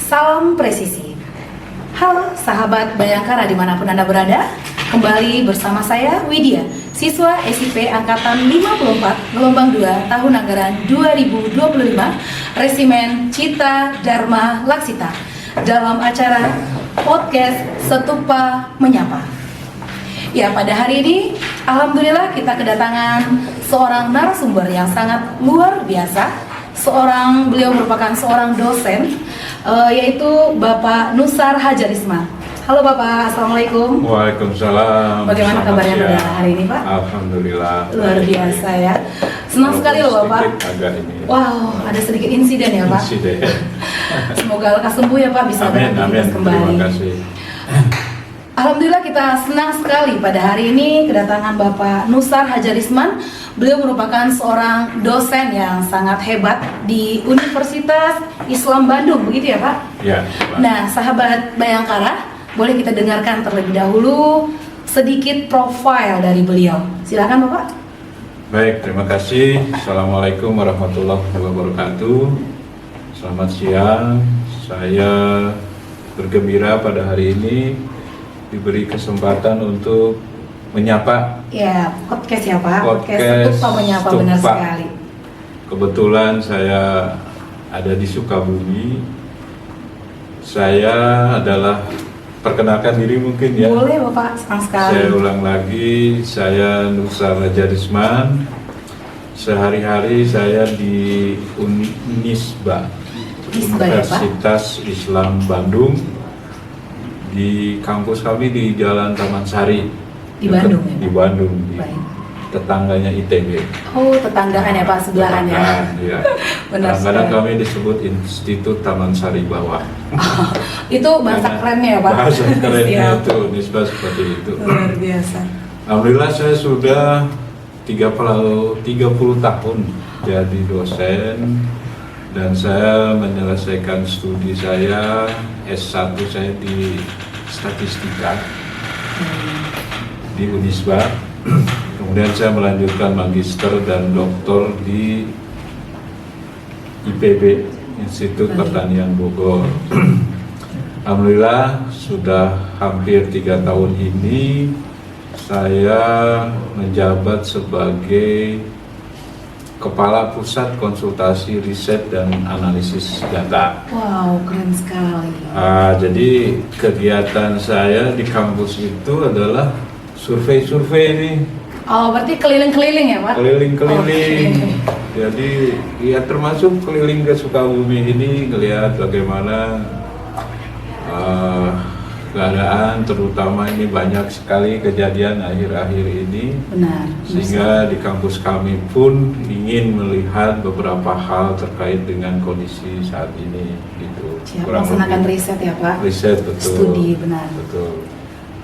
Salam presisi. Halo sahabat Bayangkara dimanapun Anda berada. Kembali bersama saya Widya, siswa SIP Angkatan 54 Gelombang 2 tahun anggaran 2025 Resimen Cita Dharma Laksita dalam acara podcast Setupa Menyapa. Ya, pada hari ini alhamdulillah kita kedatangan seorang narasumber yang sangat luar biasa. Beliau merupakan seorang dosen, yaitu Bapak Nusar Hajarisman. Halo Bapak, Assalamualaikum. Waalaikumsalam. Bagaimana kabarnya pada hari ini Pak? Alhamdulillah. Luar biasa ya. Senang sekali loh Bapak. Wow, ada sedikit insiden ya Pak. Insiden. Semoga lekas sembuh ya Pak, bisa beraktivitas kembali. Terima kasih. Alhamdulillah kita senang sekali pada hari ini kedatangan Bapak Nusar Hajarisman. Beliau merupakan seorang dosen yang sangat hebat di Universitas Islam Bandung, begitu ya Pak? Ya. Nah, sahabat Bayangkara, boleh kita dengarkan terlebih dahulu sedikit profil dari beliau. Silakan Bapak. Baik, terima kasih. Assalamualaikum warahmatullahi wabarakatuh. Selamat siang. Saya bergembira pada hari ini diberi kesempatan untuk menyapa. Ya, podcast ya Pak. Podcast Setupa Menyapa, benar sekali. Kebetulan saya ada di Sukabumi. Saya adalah, perkenalkan diri mungkin ya. Boleh Bapak, senang sekali. Saya ulang lagi, saya Nusar Hajarisman. Sehari-hari saya di Unisba, Universitas Islam Bandung. Di kampus kami di Jalan Taman Sari. Di Bandung ya? Di Bandung, di Baik. tetangganya ITB. Oh, tetanggaan ya Pak, sebelahan ya. Iya. Benar Kadang-kadang sekali. kami disebut Institut Taman Sari Bawah. Itu bahasa kerennya ya Pak? Bahasa kerennya Siap. itu, nisbah seperti itu. Luar biasa. Alhamdulillah saya sudah 30 tahun jadi dosen, dan saya menyelesaikan studi saya S1 saya di statistika di Unisba. Kemudian saya melanjutkan magister dan doktor di IPB, Institut Pertanian Bogor. Alhamdulillah sudah hampir 3 tahun ini saya menjabat sebagai Kepala Pusat Konsultasi Riset dan Analisis Data. Wow, keren sekali. Jadi kegiatan saya di kampus itu adalah survei-survei nih. Oh, berarti keliling-keliling ya Pak? Keliling-keliling. Oke. Jadi ya termasuk keliling ke Sukabumi ini, ngelihat bagaimana keadaan, terutama ini banyak sekali kejadian akhir-akhir ini. Benar. Sehingga di kampus kami pun ingin melihat beberapa hal terkait dengan kondisi saat ini gitu. Siap, melaksanakan riset ya Pak? Riset, betul. Studi, benar. Betul.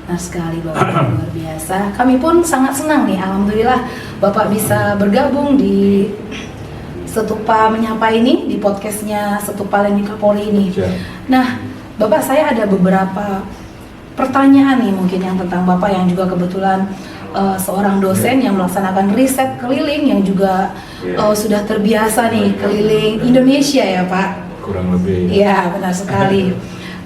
Nah sekali Bapak, luar biasa. Kami pun sangat senang nih, alhamdulillah Bapak bisa bergabung di Setupa Menyapa ini, di podcastnya Setupa Lendika Polri ini. Siap. Nah Bapak, saya ada beberapa pertanyaan nih mungkin yang tentang Bapak yang juga kebetulan seorang dosen yang melaksanakan riset keliling, yang juga sudah terbiasa nih keliling Indonesia ya Pak. Kurang lebih. Iya, benar sekali.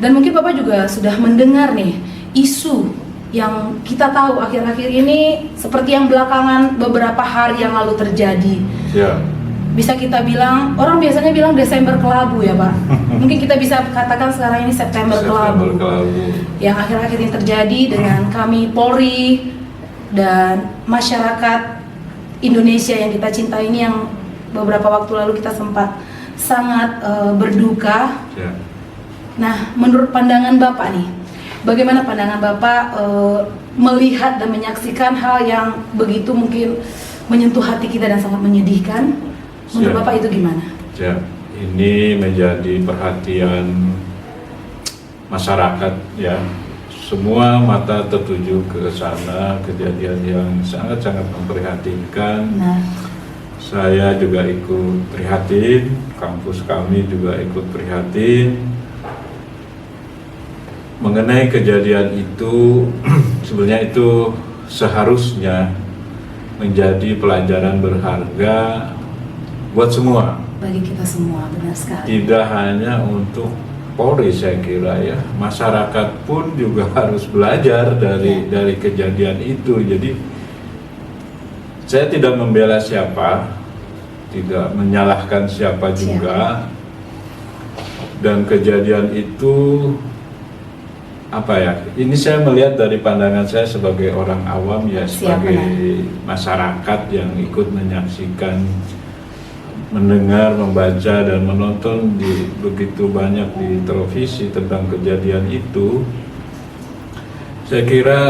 Dan mungkin Bapak juga sudah mendengar nih isu yang kita tahu akhir-akhir ini seperti yang belakangan beberapa hari yang lalu terjadi. Ya. Bisa kita bilang, orang biasanya bilang Desember kelabu ya Pak. Mungkin kita bisa katakan sekarang ini September kelabu. Yang akhir-akhir ini terjadi dengan kami Polri dan masyarakat Indonesia yang kita cintai ini, yang beberapa waktu lalu kita sempat sangat berduka. Ya. Nah, menurut pandangan Bapak nih, bagaimana pandangan Bapak melihat dan menyaksikan hal yang begitu mungkin menyentuh hati kita dan sangat menyedihkan? Menurut Bapak itu gimana? Ya, ini menjadi perhatian masyarakat ya. Semua mata tertuju ke sana, kejadian yang sangat-sangat memprihatinkan. Nah, saya juga ikut prihatin, kampus kami juga ikut prihatin. Mengenai kejadian itu, sebenarnya itu seharusnya menjadi pelajaran berharga buat semua. bagi kita semua, benar sekali. Tidak hanya untuk Polri saya kira ya, masyarakat pun juga harus belajar dari kejadian itu. Jadi saya tidak membela siapa, tidak menyalahkan siapa juga, dan kejadian itu apa ya? Ini saya melihat dari pandangan saya sebagai orang awam ya, sebagai masyarakat yang ikut menyaksikan, mendengar, membaca dan menonton begitu banyak di televisi tentang kejadian itu. Saya kira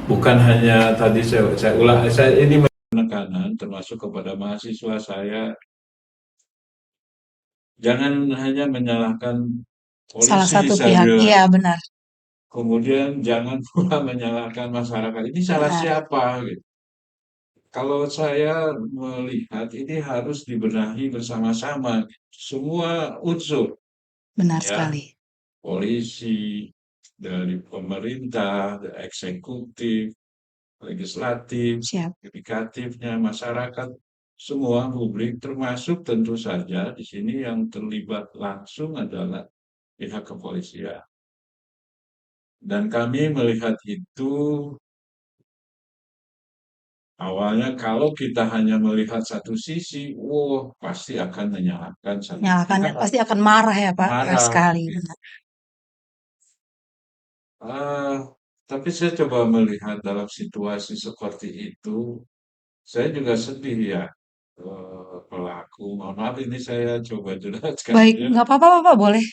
bukan hanya tadi saya ulang, saya ini penekanan termasuk kepada mahasiswa saya, jangan hanya menyalahkan Salah polisi satu pihak, saja, iya benar. kemudian jangan pula menyalahkan masyarakat. Ini salah Benar, siapa? Gitu. Kalau saya melihat ini harus dibenahi bersama-sama, semua unsur, benar ya, sekali. polisi, dari pemerintah, dari eksekutif, legislatif, Siap. yudikatifnya, masyarakat, semua publik, termasuk tentu saja di sini yang terlibat langsung adalah pihak kepolisian. Dan kami melihat itu awalnya kalau kita hanya melihat satu sisi, wah pasti akan menyalahkan satu Nyalakannya pihak, pasti akan marah ya Pak, keras marah. sekali. Gitu. Benar. Ah, tapi saya coba melihat dalam situasi seperti itu, saya juga sedih ya, pelaku. Mohon maaf ini saya coba jelaskan Baik, ya. nggak apa-apa Bapak, boleh.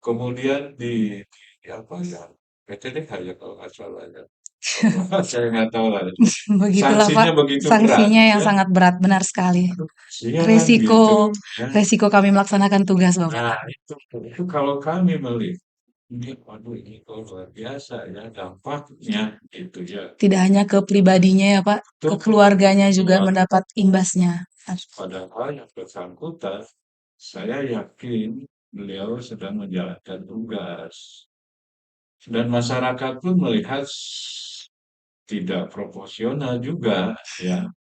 Kemudian di apa ya, PTDH ya kalau nggak salah ya. Saya nggak tahu lah itu. Begitulah Pak, Sanksinya begitu berat sanksinya yang ya. sangat berat, benar sekali. Aduh, kasihan Resiko, gitu ya. resiko kami melaksanakan tugas Bapak. Nah, itu kalau kami melihat ini, waduh ini kok luar biasa ya dampaknya gitu ya. Tidak hanya ke pribadinya ya Pak, ke Itu keluarganya juga keluar mendapat imbasnya. padahal yang bersangkutan, saya yakin beliau sedang menjalankan tugas. Dan masyarakat pun melihat tidak proporsional juga ya.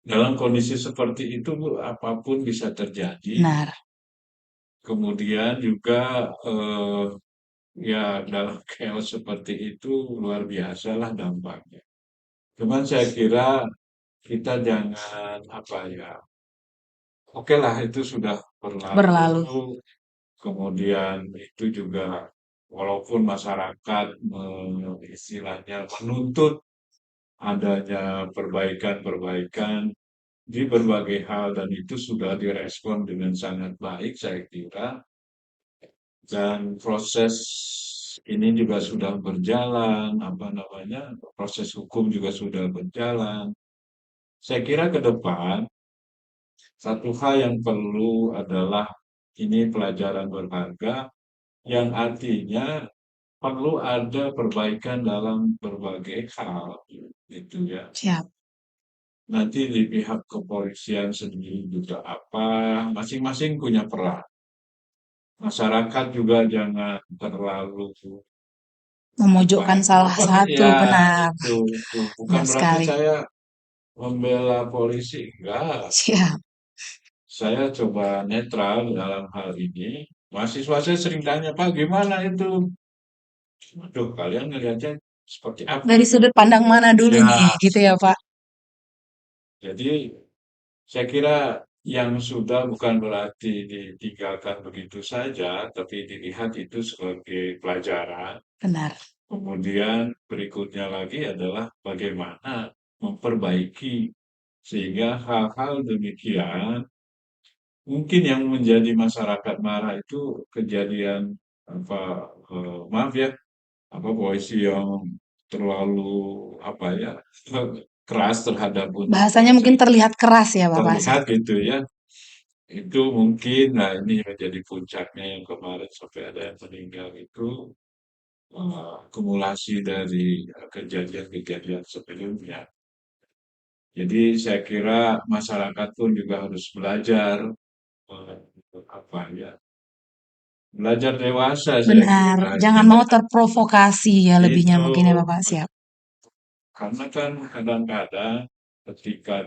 Dalam kondisi seperti itu apapun bisa terjadi. Benar. Kemudian juga ya dalam chaos seperti itu luar biasa lah dampaknya. Cuman saya kira kita jangan apa ya, oke lah itu sudah berlalu, Berlalu. kemudian itu juga walaupun masyarakat istilahnya menuntut adanya perbaikan-perbaikan di berbagai hal dan itu sudah direspon dengan sangat baik saya kira, dan proses ini juga sudah berjalan, apa namanya, proses hukum juga sudah berjalan. Saya kira ke depan satu hal yang perlu adalah ini pelajaran berharga yang artinya perlu ada perbaikan dalam berbagai hal gitu ya. Siap. Nanti di pihak kepolisian sendiri juga apa, masing-masing punya peran. Masyarakat juga jangan terlalu apa Memojokkan salah satu, ya benar. itu bukan Benar berarti sekali. saya membela polisi, enggak. Siap. Saya coba netral dalam hal ini. Mahasiswa saya sering tanya, Pak, gimana itu? Waduh, kalian ngelihatnya seperti apa? Dari sudut pandang mana dulu Ya, nih, gitu ya Pak? jadi saya kira yang sudah bukan berarti ditinggalkan begitu saja, tapi dilihat itu sebagai pelajaran. Benar. Kemudian berikutnya lagi adalah bagaimana memperbaiki sehingga hal-hal demikian mungkin yang menjadi masyarakat marah itu kejadian apa maaf ya apa polisi yang terlalu apa ya keras terhadap Bahasanya mungkin terlihat keras ya Bapak. terlihat Siap. gitu ya itu mungkin nah ini menjadi puncaknya yang kemarin sampai ada yang meninggal itu akumulasi dari kejadian-kejadian sebelumnya. Jadi saya kira masyarakat pun juga harus belajar eh, apa ya belajar dewasa saya Benar. kira Jangan mau terprovokasi ya lebihnya itu mungkin ya Bapak. Siap. karena kan kadang-kadang ketika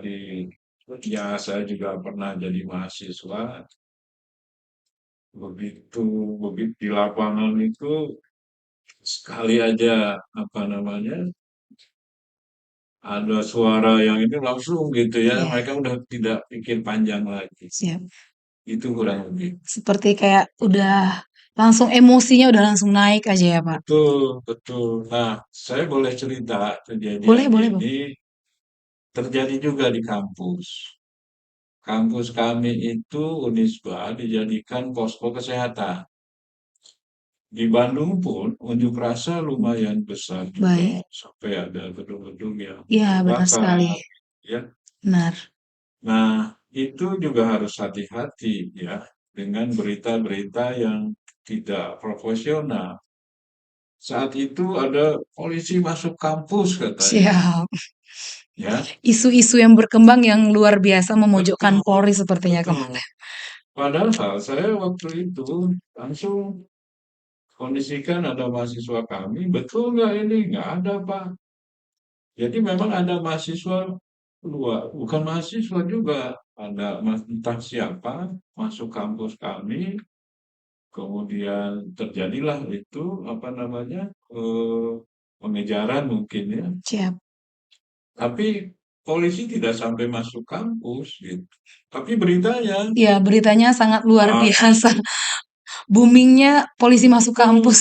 ya saya juga pernah jadi mahasiswa begitu begitu di lapangan itu sekali aja apa namanya ada suara yang ini langsung gitu ya, Iya, mereka udah tidak pikir panjang lagi. siap. Itu kurang lebih. Seperti kayak udah langsung emosinya udah langsung naik aja ya, Pak. Betul, betul. Nah, saya boleh cerita kejadian Boleh, boleh, Bang. ini terjadi juga di kampus. Kampus kami itu Unisba dijadikan posko kesehatan. Di Bandung pun unjuk rasa lumayan besar juga, Baik. sampai ada gedung-gedung yang Iya, benar sekali. terbakar, ya. Benar. Nah, itu juga harus hati-hati ya dengan berita-berita yang tidak profesional. Saat itu ada polisi masuk kampus katanya, Siap. ya. Isu-isu yang berkembang yang luar biasa memojokkan Betul, Polri sepertinya betul. kemarin. Padahal saya waktu itu langsung kondisikan ada mahasiswa kami, betul nggak ini? Nggak ada, Pak. Jadi memang ada mahasiswa luar, bukan mahasiswa juga, ada entah siapa masuk kampus kami, kemudian terjadilah itu apa namanya pengejaran mungkin ya. Siap. Tapi polisi tidak sampai masuk kampus gitu. Tapi beritanya, Ya, beritanya sangat luar ah, biasa. Boomingnya polisi masuk betul. kampus.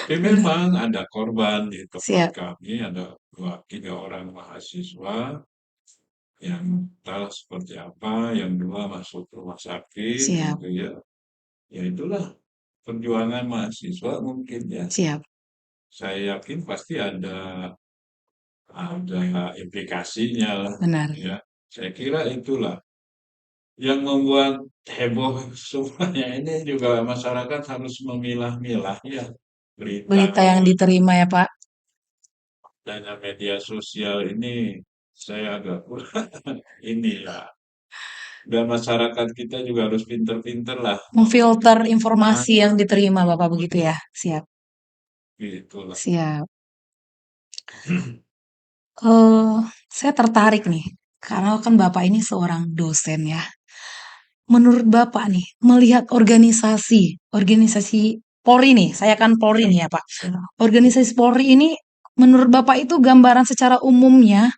Tapi Benar. memang ada korban di tempat Siap. kami, ada dua tiga orang mahasiswa yang entah seperti apa, yang dua masuk rumah sakit Siap. gitu ya. Ya itulah perjuangan mahasiswa mungkin ya. Siap. Saya yakin pasti ada implikasinya lah Benar. ya. Saya kira itulah yang membuat heboh semuanya ini juga masyarakat harus memilah-milah ya berita Berita yang yang diterima ya, Pak. adanya media sosial ini saya agak kurang ini ya. Dan masyarakat kita juga harus pinter-pinter lah Memfilter mana informasi yang diterima, Bapak begitu ya. Siap. gitulah. Siap. Eh, saya tertarik nih, karena kan Bapak ini seorang dosen ya. Menurut Bapak nih, melihat organisasi Polri nih, saya kan Polri nih ya Pak. Organisasi Polri ini, menurut Bapak itu gambaran secara umumnya,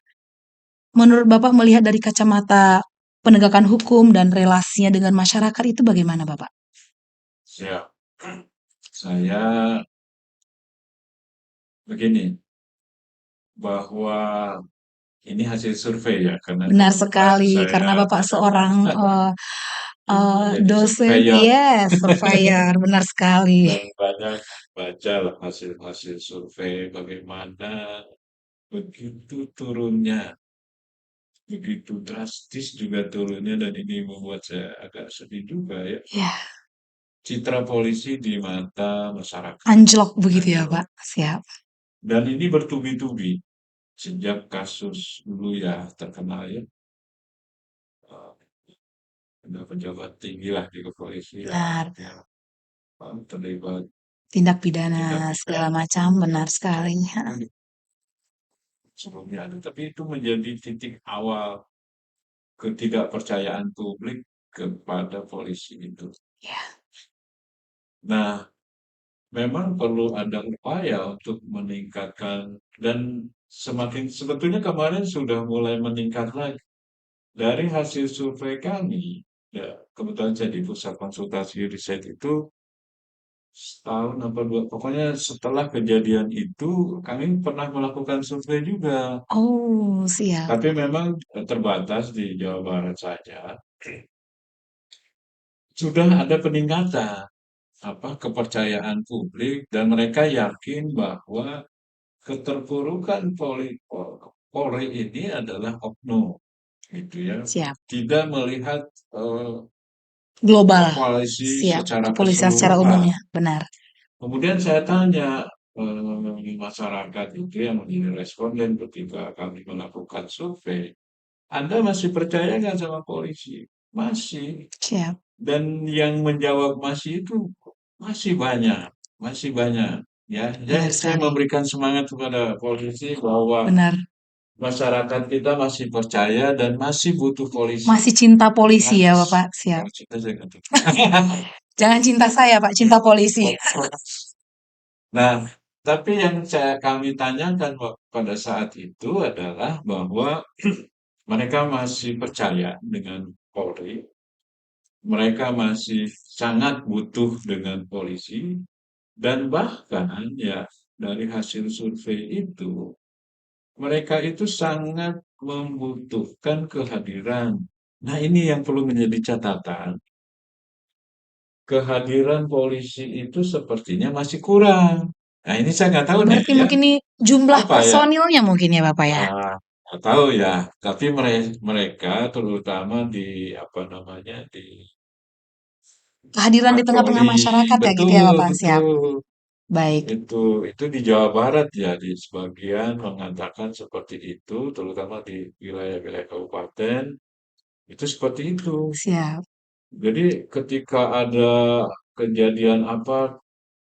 menurut Bapak melihat dari kacamata penegakan hukum dan relasinya dengan masyarakat itu bagaimana Bapak? Siap. Saya begini, bahwa ini hasil survei ya, karena Benar kebetulan sekali, karena saya Bapak seorang jadi dosen, surveyor yes, surveyor, benar sekali. dan banyak baca lah hasil-hasil survei bagaimana begitu turunnya, begitu drastis juga turunnya dan ini membuat saya agak sedih juga ya. Ya, Citra polisi di mata masyarakat anjlok begitu ya anjlok. Pak. Siap. Dan ini bertubi-tubi sejak kasus dulu ya terkenal ya. Ada pejabat tinggi lah di kepolisian Benar. yang terlibat Tindak pidana tindak segala pidana macam, benar sekali. Ha, sebelumnya ada, tapi itu menjadi titik awal ketidakpercayaan publik kepada polisi itu. ya, Nah, memang perlu ada upaya untuk meningkatkan dan semakin sebetulnya kemarin sudah mulai meningkat lagi. Dari hasil survei kami, ya kebetulan saya di pusat konsultasi riset itu setahun apa dua, pokoknya setelah kejadian itu kami pernah melakukan survei juga. oh, siap. Tapi memang terbatas di Jawa Barat saja. Sudah ada peningkatan apa kepercayaan publik dan mereka yakin bahwa keterpurukan Polri ini adalah oknum, gitu ya. Siap. Tidak melihat Global. koalisi Siap. secara Kepolisian secara keseluruhan. umumnya. Benar. Kemudian saya tanya masyarakat itu yang menjadi responden ketika kami melakukan survei, Anda masih percaya nggak sama polisi? Masih. Siap. Dan yang menjawab masih itu masih banyak, masih banyak. Ya, Benar saya sekali. memberikan semangat kepada polisi bahwa Benar. masyarakat kita masih percaya dan masih butuh polisi. Masih cinta polisi ya Masih. Bapak. Siap. Kalau cinta saya nggak tahu. Jangan cinta saya, Pak, cinta polisi. Nah, tapi yang kami tanyakan pada saat itu adalah bahwa mereka masih percaya dengan Polri, mereka masih sangat butuh dengan polisi, dan bahkan ya dari hasil survei itu, mereka itu sangat membutuhkan kehadiran. Nah, ini yang perlu menjadi catatan. Kehadiran polisi itu sepertinya masih kurang. Nah, ini saya nggak tahu nih Berarti ya, mungkin ini jumlah apa ya? personilnya mungkin ya, Bapak ya? Nggak tahu ya, tapi mereka terutama di apa namanya di Kehadiran di tengah-tengah patroli, masyarakat ya gitu ya, betul Bapak? Siap. betul. Baik. Itu di Jawa Barat ya, di sebagian mengatakan seperti itu, terutama di wilayah-wilayah kabupaten, itu seperti itu. Siap. Jadi ketika ada kejadian apa,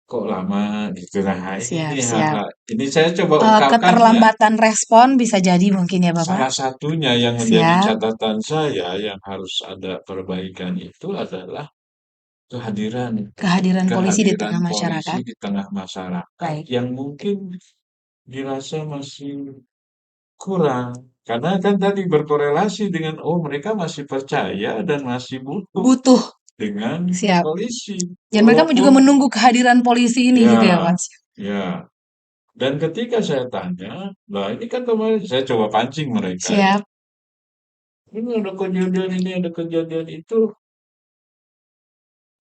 kok lama gitu. Nah, ini Siap, siap. hal-hal, ini saya coba ungkapkan ya. Keterlambatan respon bisa jadi mungkin ya, Bapak? Salah satunya yang menjadi Siap. catatan saya yang harus ada perbaikan itu adalah kehadiran Kehadiran polisi di kehadiran tengah polisi masyarakat. di tengah masyarakat Baik. yang mungkin dirasa masih kurang. Karena kan tadi berkorelasi dengan, oh mereka masih percaya dan masih butuh Butuh. dengan Siap. polisi. Dan mereka juga Walaupun, menunggu kehadiran polisi ini gitu ya, ya, Pak? ya. Dan ketika saya tanya, lah ini kan kemarin saya coba pancing mereka ya. Siap. Ini ada kejadian itu.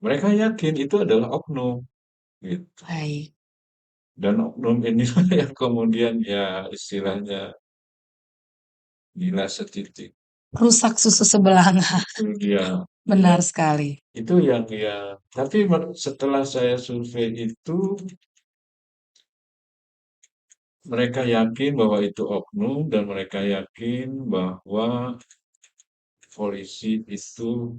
Mereka yakin itu adalah oknum, gitu. Baik. Dan oknum inilah yang kemudian ya istilahnya gila setitik. Rusak susu sebelanga. Itu dia. Ya, Benar sekali. itu yang ya. Tapi setelah saya survei itu, mereka yakin bahwa itu oknum dan mereka yakin bahwa polisi itu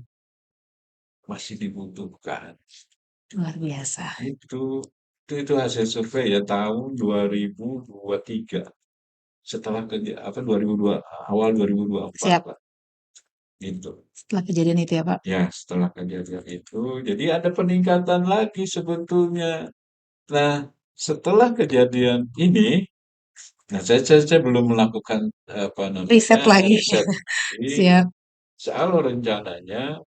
masih dibutuhkan. Luar biasa. Itu itu hasil survei ya tahun 2023. Setelah apa 2002 awal 2024 Siap. lah gitu. Setelah kejadian itu ya, Pak. Ya, setelah kejadian itu, jadi ada peningkatan lagi sebetulnya. Nah, setelah kejadian ini, nah saya belum melakukan apa namanya Riset lagi. riset lagi. Siap. Kalau rencananya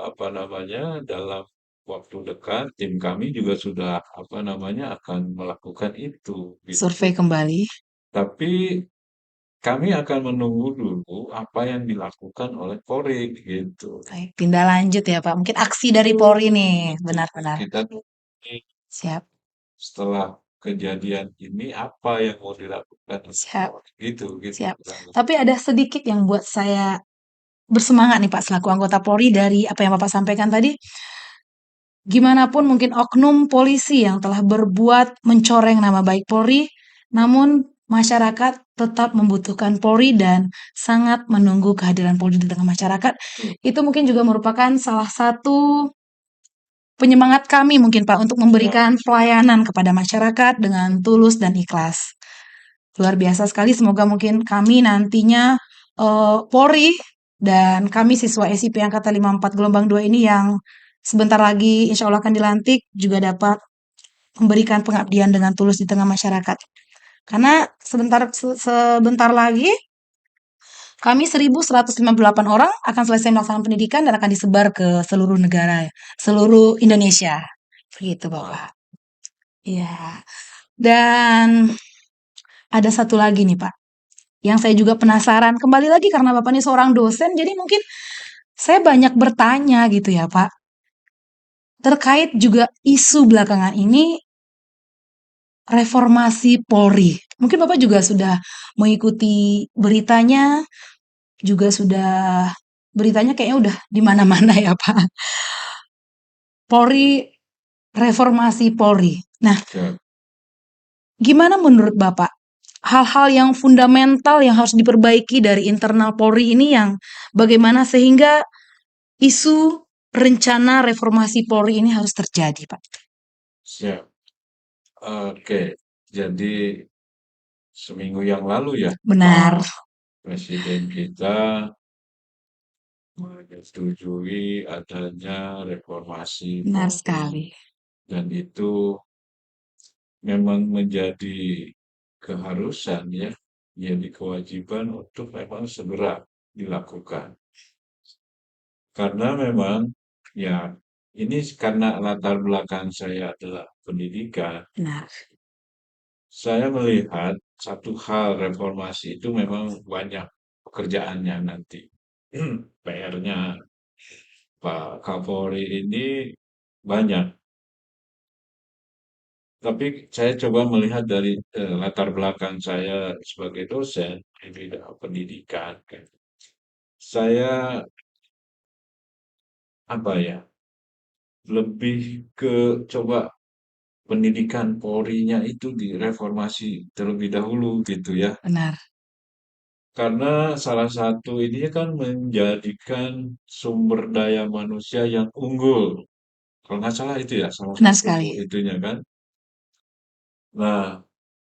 apa namanya dalam waktu dekat tim kami juga sudah apa namanya akan melakukan itu gitu. Survei kembali. Tapi kami akan menunggu dulu apa yang dilakukan oleh Polri gitu. Baik. Tindak lanjut ya, Pak. Mungkin aksi dari Betul, Polri nih. betul. Benar-benar. Kita tunggu nih, Siap. setelah kejadian ini apa yang mau dilakukan oleh Siap. Polri gitu gitu. Siap. Tapi ada sedikit yang buat saya bersemangat nih Pak selaku anggota Polri dari apa yang Bapak sampaikan tadi. Gimana pun mungkin oknum polisi yang telah berbuat mencoreng nama baik Polri, namun masyarakat tetap membutuhkan Polri dan sangat menunggu kehadiran Polri di tengah masyarakat. Itu mungkin juga merupakan salah satu penyemangat kami mungkin Pak untuk memberikan pelayanan kepada masyarakat dengan tulus dan ikhlas. Luar biasa sekali, semoga mungkin kami nantinya Polri dan kami siswa SIP Angkatan 54 Gelombang 2 ini yang sebentar lagi insya Allah akan dilantik juga dapat memberikan pengabdian dengan tulus di tengah masyarakat. Karena sebentar lagi kami 1.158 orang akan selesai melaksanakan pendidikan dan akan disebar ke seluruh negara, seluruh Indonesia. Begitu Bapak. Iya. Dan ada satu lagi nih Pak, yang saya juga penasaran. Kembali lagi karena Bapak ini seorang dosen, jadi mungkin saya banyak bertanya gitu ya Pak. Terkait juga isu belakangan ini reformasi Polri. Mungkin Bapak juga sudah mengikuti beritanya, juga sudah beritanya kayaknya udah di mana-mana ya Pak. Polri, reformasi Polri. Nah, Ya, gimana menurut Bapak hal-hal yang fundamental yang harus diperbaiki dari internal Polri ini yang bagaimana sehingga isu rencana reformasi Polri ini harus terjadi, Pak? siap. Oke, jadi seminggu yang lalu ya, Benar. Pak Presiden kita menyetujui adanya reformasi Benar Polri, sekali. dan itu memang menjadi keharusan ya, jadi kewajiban untuk memang segera dilakukan. Karena memang ya ini karena latar belakang saya adalah pendidikan, Benar. saya melihat satu hal reformasi itu memang banyak pekerjaannya nanti. PR-nya Pak Kapolri ini banyak. Tapi saya coba melihat dari latar belakang saya sebagai dosen di bidang pendidikan. Saya apa ya, lebih ke coba pendidikan Polri-nya itu direformasi terlebih dahulu gitu ya. Benar. Karena salah satu ini kan menjadikan sumber daya manusia yang unggul. Kalau nggak salah itu ya, salah Benar satu sekali. itunya kan. Nah,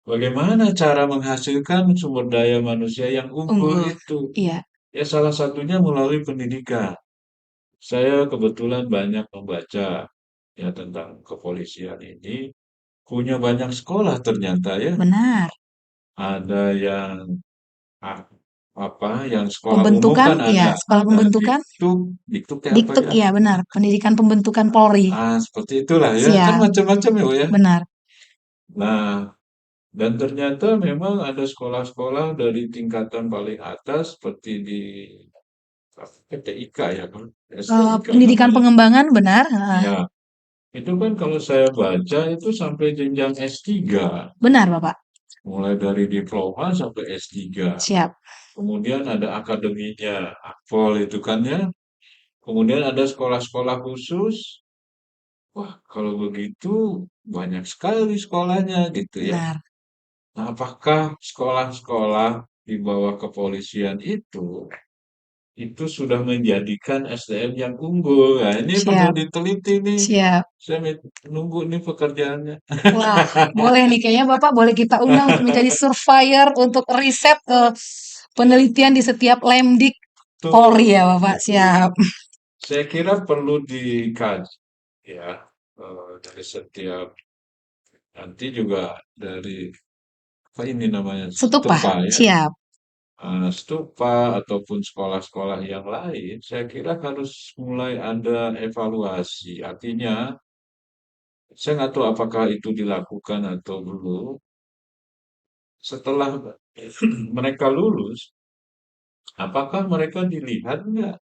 bagaimana cara menghasilkan sumber daya manusia yang unggul Unggul. itu? Iya. Ya salah satunya melalui pendidikan. Saya kebetulan banyak membaca ya tentang kepolisian ini. Punya banyak sekolah ternyata ya. Benar. Ada yang ah, apa, yang sekolah umum Pembentukan, kan iya. Sekolah ada pembentukan. diktuk, diktuk ya apa Diktuk, ya? iya benar. Pendidikan pembentukan Polri. Seperti itulah ya. Kan Siap. macam-macam ya, Bu, ya. Benar. Nah, dan ternyata memang ada sekolah-sekolah dari tingkatan paling atas seperti di PTIK ya kan, STIK Pendidikan namanya. pengembangan, benar. Ya, itu kan kalau saya baca itu sampai jenjang S3, Benar, Bapak. mulai dari diploma sampai S3. Siap. Kemudian ada akademinya, Akpol itu kan ya. Kemudian ada sekolah-sekolah khusus. Wah, kalau begitu banyak sekali sekolahnya gitu ya. Benar. Nah, apakah sekolah-sekolah di bawah kepolisian itu sudah menjadikan SDM yang unggul? Nah, ini perlu Siap. diteliti nih. Siap. Saya nunggu nih pekerjaannya. Wah, boleh nih kayaknya Bapak boleh kita undang untuk menjadi surveyor untuk riset penelitian di setiap Lemdik Polri ya Tuh, Bapak. itu Siap. saya kira perlu dikaji ya, dari setiap nanti juga dari apa ini namanya Setupa. Stupa ya. Siap. Stupa ataupun sekolah-sekolah yang lain, saya kira harus mulai ada evaluasi. Artinya, saya nggak tahu apakah itu dilakukan atau belum. Setelah mereka lulus, apakah mereka dilihat nggak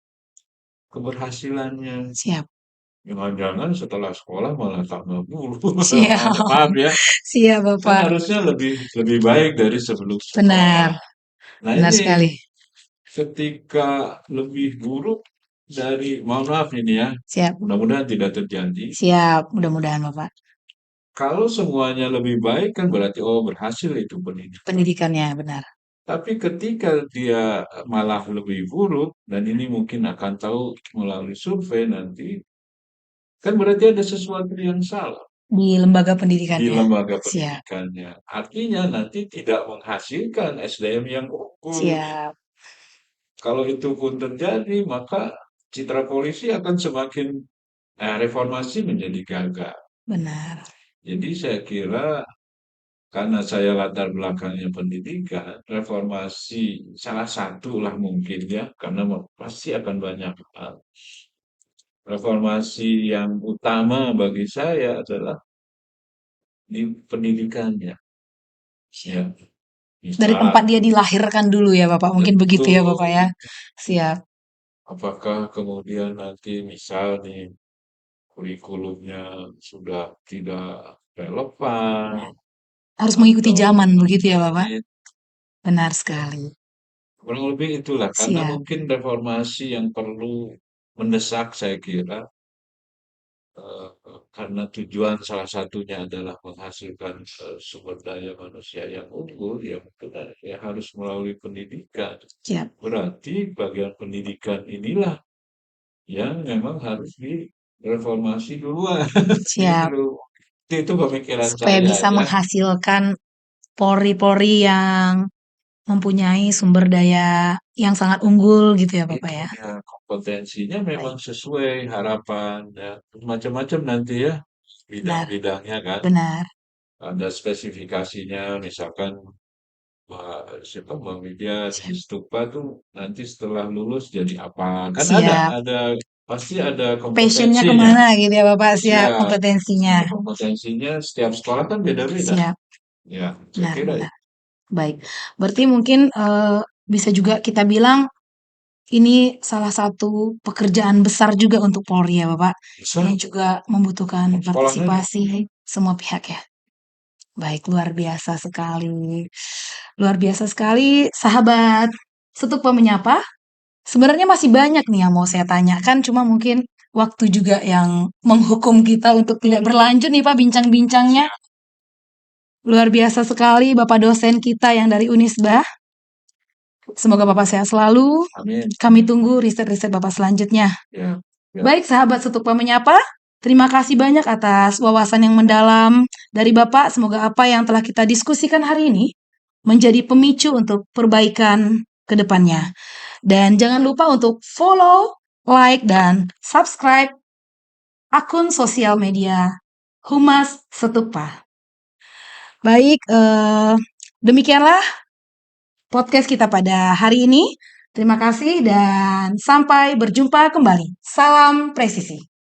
keberhasilannya? Siap. Jangan-jangan setelah sekolah malah tambah buruk. Siap. Maaf ya, Siap kan Bapak. harusnya lebih lebih baik dari sebelum sekolah. Benar. Nah Benar ini sekali. ketika lebih buruk dari, mohon maaf ini ya, Siap. mudah-mudahan tidak terjadi. Siap. Mudah-mudahan Bapak. Kalau semuanya lebih baik kan berarti oh berhasil itu pendidikan. Pendidikannya benar. Tapi ketika dia malah lebih buruk dan ini mungkin akan tahu melalui survei nanti, kan berarti ada sesuatu yang salah Di lembaga di pendidikannya. lembaga Siap. pendidikannya. Artinya nanti tidak menghasilkan SDM yang unggul. Siap. Kalau itu pun terjadi, maka citra polisi akan semakin reformasi menjadi gagal. Benar. Jadi saya kira karena saya latar belakangnya pendidikan, reformasi salah satu lah mungkin ya, karena pasti akan banyak hal. Reformasi yang utama bagi saya adalah di pendidikannya. Ya, Dari misal tempat dia dilahirkan dulu ya Bapak. Mungkin begitu ya Bapak betul, ya. Siap. apakah kemudian nanti misal nih kurikulumnya sudah tidak relevan Harus mengikuti atau zaman begitu ya Bapak. ini Benar sekali. kurang lebih itulah karena Siap. mungkin reformasi yang perlu mendesak saya kira karena tujuan salah satunya adalah menghasilkan sumber daya manusia yang unggul ya mungkin ya harus melalui pendidikan. Siap. Berarti bagian pendidikan inilah yang memang harus direformasi duluan. Siap. Gitu. Itu pemikiran Supaya saya bisa ya. menghasilkan polri-polri yang mempunyai sumber daya yang sangat unggul gitu ya Bapak Itu ya. dia potensinya memang Baik, sesuai harapan ya. Macam-macam nanti ya benar, bidang-bidangnya kan. benar. Ada spesifikasinya, misalkan siapa Mbak Widya di Siap. Stupa tuh nanti setelah lulus jadi apa? Kan Siap. pasti ada Passionnya kompetensinya. kemana gitu ya Bapak, siap Siap, kompetensinya. ada kompetensinya. Setiap sekolah kan beda-beda. Siap, Ya, saya kira benar-benar. itu Baik, berarti mungkin bisa juga kita bilang ini salah satu pekerjaan besar juga untuk Polri ya Bapak, besar. yang juga membutuhkan Sekolahnya partisipasi semua pihak ya. Baik, luar biasa sekali. Luar biasa sekali, sahabat Setupa Menyapa. Sebenarnya masih banyak nih yang mau saya tanyakan, cuma mungkin waktu juga yang menghukum kita untuk tidak berlanjut nih Pak bincang-bincangnya. Luar biasa sekali Bapak dosen kita yang dari Unisba. Semoga Bapak sehat selalu. amin. Kami tunggu riset-riset Bapak selanjutnya. Ya, ya. Baik sahabat Setupa Menyapa, terima kasih banyak atas wawasan yang mendalam dari Bapak. Semoga apa yang telah kita diskusikan hari ini menjadi pemicu untuk perbaikan ke depannya. Dan jangan lupa untuk follow, like, dan subscribe akun sosial media Humas Setupa. Baik, demikianlah podcast kita pada hari ini. Terima kasih dan sampai berjumpa kembali. Salam presisi.